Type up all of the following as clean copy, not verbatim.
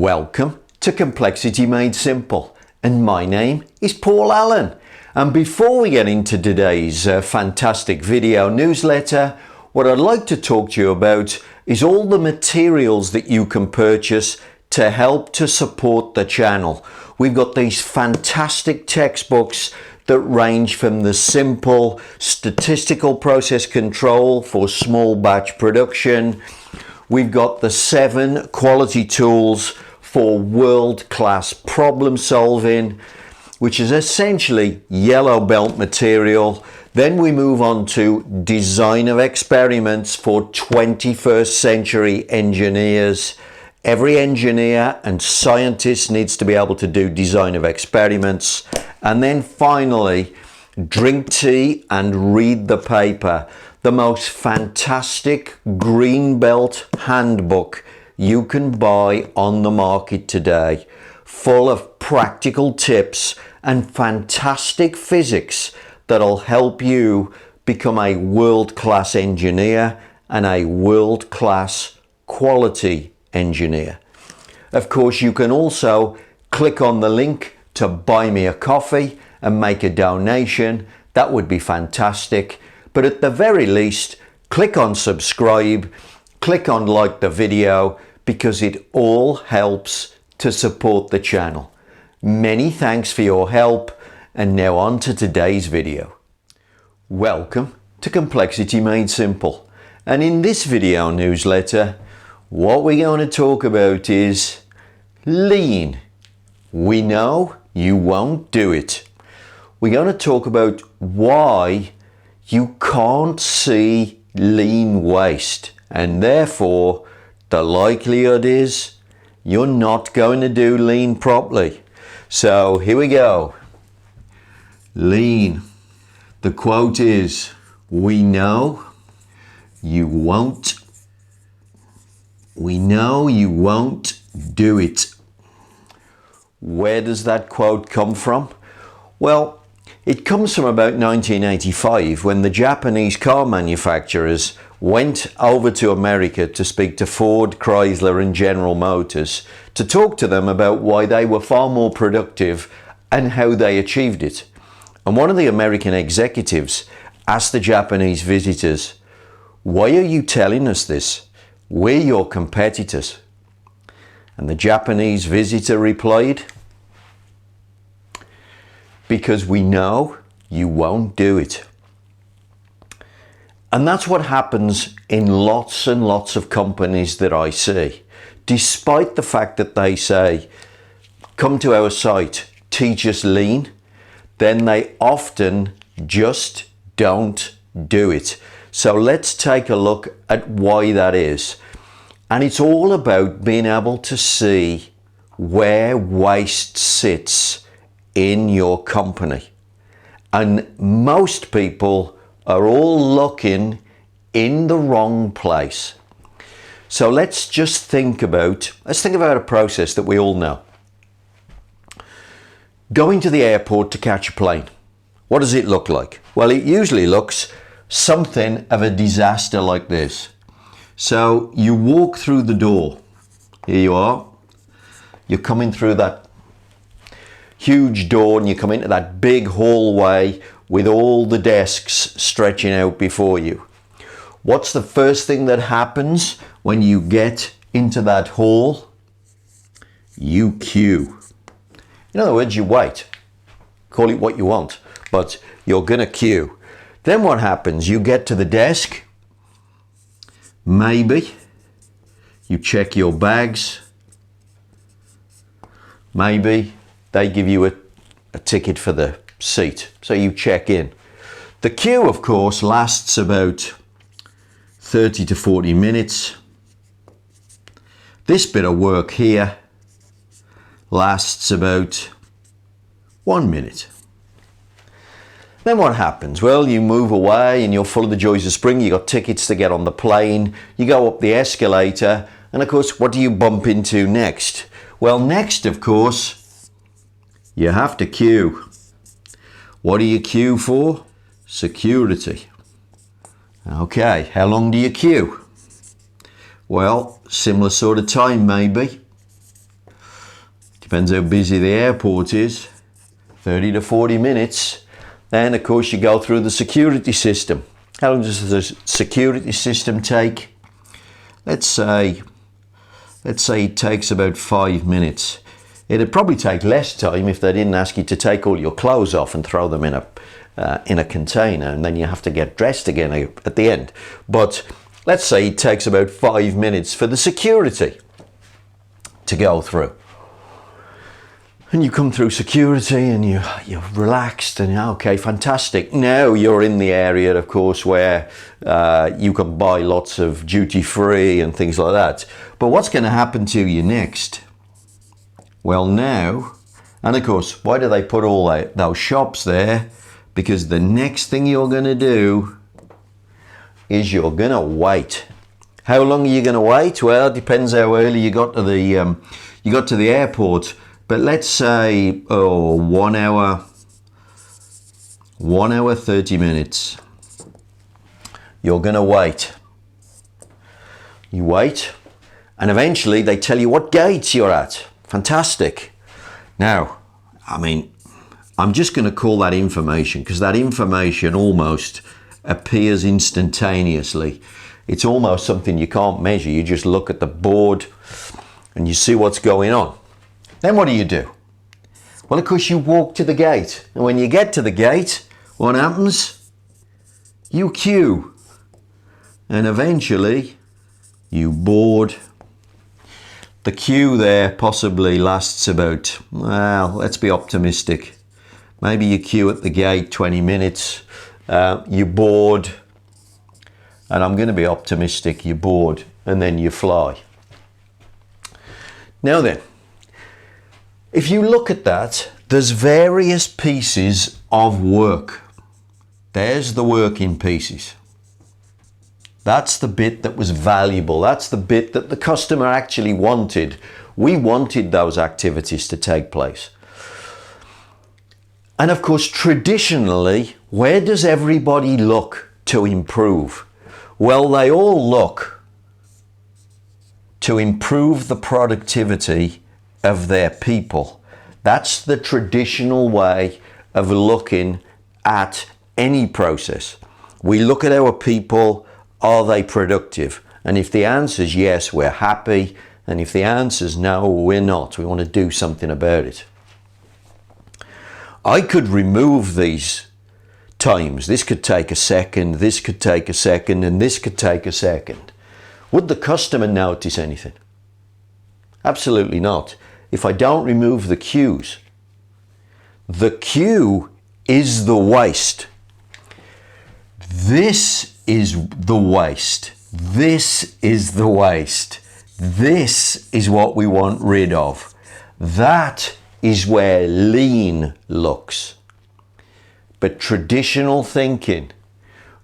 Welcome to Complexity Made Simple, and my name is Paul Allen. And before we get into today's fantastic video newsletter, what I'd like to talk to you about is all the materials that you can purchase to help to support the channel. We've got these fantastic textbooks that range from the simple statistical process control for small batch production. We've got the 7 quality tools for world-class problem solving, which is essentially yellow belt material. Then we move on to design of experiments for 21st century engineers. Every engineer and scientist needs to be able to do design of experiments. And then finally, drink tea and read the paper. The most fantastic green belt handbook you can buy on the market today, full of practical tips and fantastic physics that'll help you become a world-class engineer and a world-class quality engineer. Of course, you can also click on the link to buy me a coffee and make a donation. That would be fantastic. But at the very least, click on subscribe, click on like the video, because it all helps to support the channel. Many thanks for your help, and now on to today's video. Welcome to Complexity Made Simple, and in this video newsletter, what we're going to talk about is lean. We know you won't do it. We're going to talk about why you can't see lean waste, and therefore the likelihood is you're not going to do lean properly. So here we go. Lean. The quote is, we know you won't do it. Where does that quote come from? Well, it comes from about 1985, when the Japanese car manufacturers went over to America to speak to Ford, Chrysler and General Motors to talk to them about why they were far more productive and how they achieved it. And one of the American executives asked the Japanese visitors, "Why are you telling us this? We're your competitors." And the Japanese visitor replied, "Because we know you won't do it." And that's what happens in lots and lots of companies that I see. Despite the fact that they say, "Come to our site, teach us lean," then they often just don't do it. So let's take a look at why that is. And it's all about being able to see where waste sits in your company. And most people are all looking in the wrong place. So let's think about a process that we all know. Going to the airport to catch a plane. What does it look like? Well, it usually looks something of a disaster like this. So you walk through the door. Here you are. You're coming through that huge door and you come into that big hallway with all the desks stretching out before you. What's the first thing that happens when you get into that hall? You queue. In other words, you wait. Call it what you want, but you're gonna queue. Then what happens? You get to the desk. Maybe you check your bags. Maybe they give you a ticket for the seat, so you check in. The queue, of course, lasts about 30 to 40 minutes. This bit of work here lasts about 1 minute. Then what happens? Well, you move away and you're full of the joys of spring. You got tickets to get on the plane. You go up the escalator, and of course, what do you bump into next? Well, next, of course, you have to queue. What do you queue for? Security. Okay, how long do you queue? Well, similar sort of time maybe. Depends how busy the airport is. 30 to 40 minutes. Then of course you go through the security system. How long does the security system take? Let's say it takes about 5 minutes. It'd probably take less time if they didn't ask you to take all your clothes off and throw them in a container, and then you have to get dressed again at the end. But let's say it takes about 5 minutes for the security to go through. And you come through security and you're relaxed and okay, fantastic. Now you're in the area, of course, where you can buy lots of duty free and things like that. But what's going to happen to you next? Well, now, and of course, why do they put all those shops there? Because the next thing you're going to do is you're going to wait. How long are you going to wait? Well, it depends how early you got to the airport. But let's say 1 hour, 30 minutes. You're going to wait. You wait, and eventually they tell you what gates you're at. Fantastic. Now, I mean, I'm just going to call that information because that information almost appears instantaneously. It's almost something you can't measure. You just look at the board and you see what's going on. Then what do? Well, of course, you walk to the gate. And when you get to the gate, what happens? You queue. And eventually, you board. The queue there possibly lasts about, well, let's be optimistic. Maybe you queue at the gate 20 minutes. You board. And I'm going to be optimistic. You board. And then you fly. Now then. If you look at that, there's various pieces of work. There's the work in pieces. That's the bit that was valuable. That's the bit that the customer actually wanted. We wanted those activities to take place. And of course, traditionally, where does everybody look to improve? Well, they all look to improve the productivity of their people. That's the traditional way of looking at any process. We look at our people, are they productive? And if the answer is yes, we're happy. And if the answer is no, we're not. We want to do something about it. I could remove these times. This could take a second, this could take a second, and this could take a second. Would the customer notice anything? Absolutely not. If I don't remove the queues, the queue is the waste. This is the waste. This is the waste. This is what we want rid of. That is where lean looks. But traditional thinking,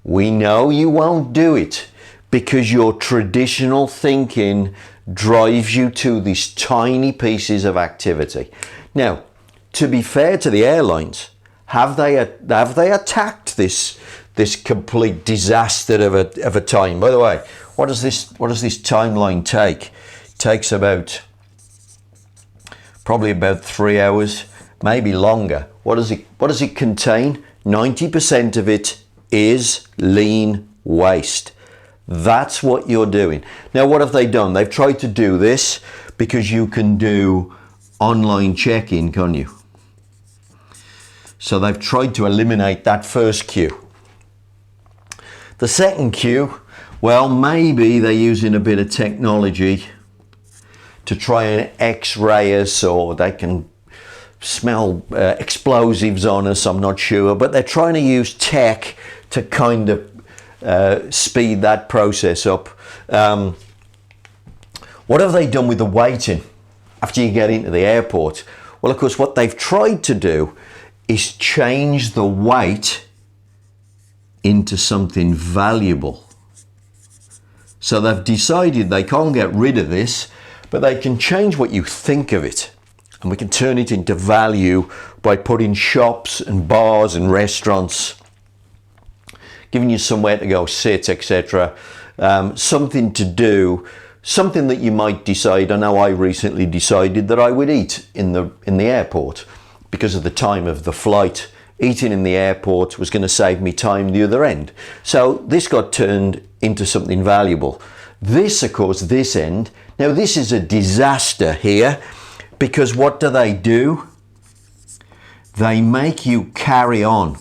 we know you won't do it because your traditional thinking drives you to these tiny pieces of activity. Now, to be fair to the airlines, have they attacked this complete disaster of a time? By the way, what does this timeline take? It takes probably about 3 hours, maybe longer. What does it contain? 90% of it is lean waste. That's what you're doing. Now, what have they done? They've tried to do this because you can do online check-in, can't you? So they've tried to eliminate that first queue. The second queue, well, maybe they're using a bit of technology to try and X-ray us, or they can smell explosives on us, I'm not sure. But they're trying to use tech to kind of speed that process up. What have they done with the waiting after you get into the airport? Well, of course, what they've tried to do is change the wait into something valuable. So they've decided they can't get rid of this, but they can change what you think of it. And we can turn it into value by putting shops and bars and restaurants, giving you somewhere to go sit, etc. Something to do something that you might decide. I know I recently decided that I would eat in the airport because of the time of the flight. Eating in the airport was going to save me time the other end. So this got turned into something valuable. This, of course, this end. Now this is a disaster here, because what do? They make you carry on.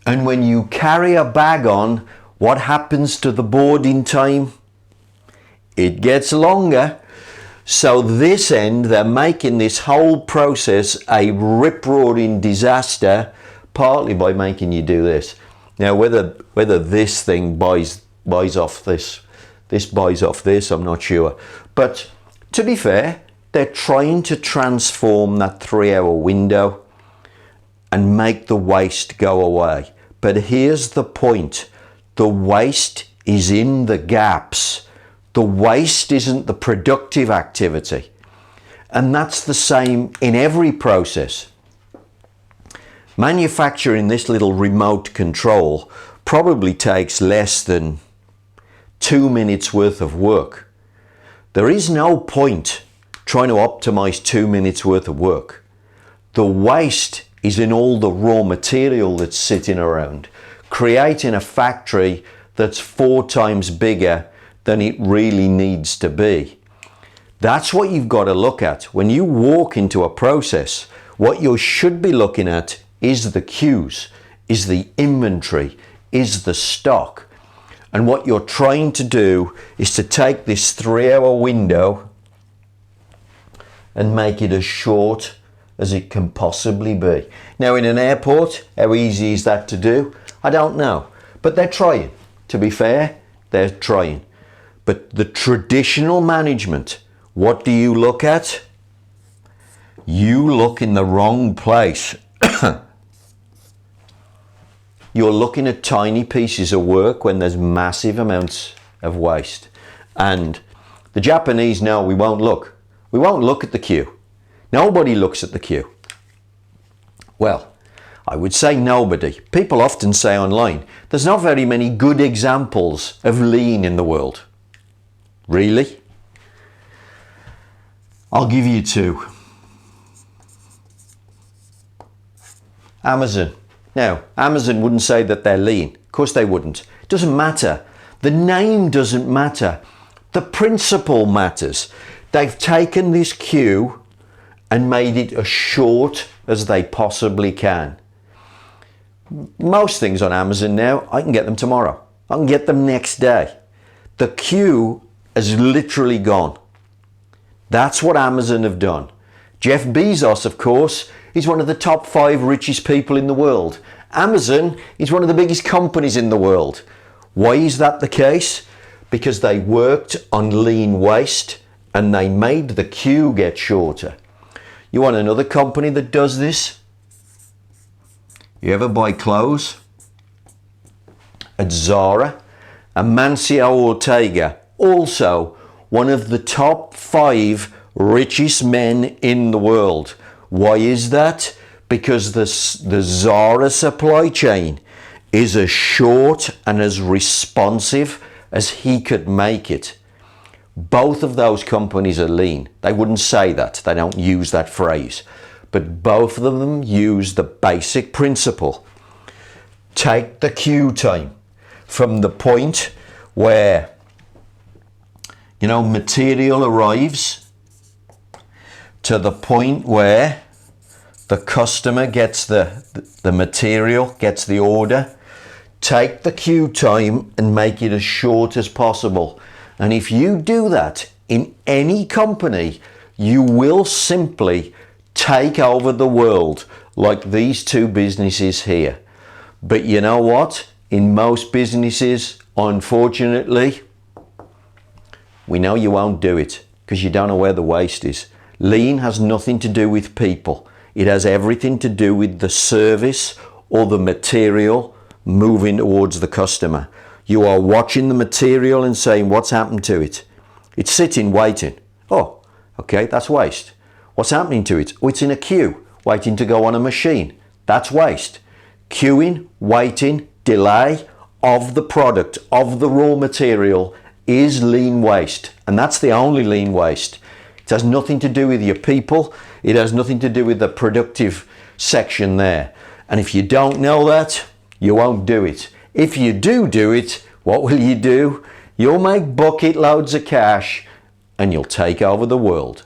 And when you carry a bag on, what happens to the boarding time? It gets longer. So this end, they're making this whole process a rip-roaring disaster, partly by making you do this. Now, whether this thing buys off this buys off this, I'm not sure. But to be fair, they're trying to transform that 3-hour window and make the waste go away. But here's the point. The waste is in the gaps. The waste isn't the productive activity. And that's the same in every process. Manufacturing this little remote control probably takes less than 2 minutes worth of work. There is no point trying to optimize 2 minutes worth of work. The waste is in all the raw material that's sitting around, creating a factory that's 4 times bigger than it really needs to be. That's what you've got to look at. When you walk into a process, what you should be looking at is the queues, is the inventory, is the stock. And what you're trying to do is to take this 3-hour window and make it as short as it can possibly be. Now in an airport, how easy is that to do? I don't know, but they're trying. To be fair, they're trying. But the traditional management, what do you look at? You look in the wrong place. You're looking at tiny pieces of work when there's massive amounts of waste. And the Japanese know we won't look. We won't look at the queue. Nobody looks at the queue. Well, I would say nobody. People often say online, there's not very many good examples of lean in the world. Really? I'll give you 2. Amazon. Now, Amazon wouldn't say that they're lean. Of course they wouldn't. It doesn't matter. The name doesn't matter. The principle matters. They've taken this queue and made it as short as they possibly can. Most things on Amazon now, I can get them tomorrow. I can get them next day. The queue has literally gone. That's what Amazon have done. Jeff Bezos, of course, is one of the top 5 richest people in the world. Amazon is one of the biggest companies in the world. Why is that the case? Because they worked on lean waste and they made the queue get shorter. You want another company that does this? You ever buy clothes? At Zara, Amancio Ortega, also one of the top 5 richest men in the world. Why is that? Because the Zara supply chain is as short and as responsive as he could make it. Both of those companies are lean. They wouldn't say that. They don't use that phrase. But both of them use the basic principle. Take the queue time from the point where, material arrives to the point where the customer gets the material, gets the order. Take the queue time and make it as short as possible. And if you do that in any company, you will simply take over the world like these 2 businesses here. But you know what? In most businesses, unfortunately, we know you won't do it because you don't know where the waste is. Lean has nothing to do with people. It has everything to do with the service or the material moving towards the customer. You are watching the material and saying, what's happened to it? It's sitting, waiting. Oh, okay, that's waste. What's happening to it? Oh, it's in a queue, waiting to go on a machine. That's waste. Queuing, waiting, delay of the product, of the raw material is lean waste, and that's the only lean waste. It has nothing to do with your people. It has nothing to do with the productive section there. And if you don't know that, you won't do it. If you do it, what will you do? You'll make bucket loads of cash and you'll take over the world.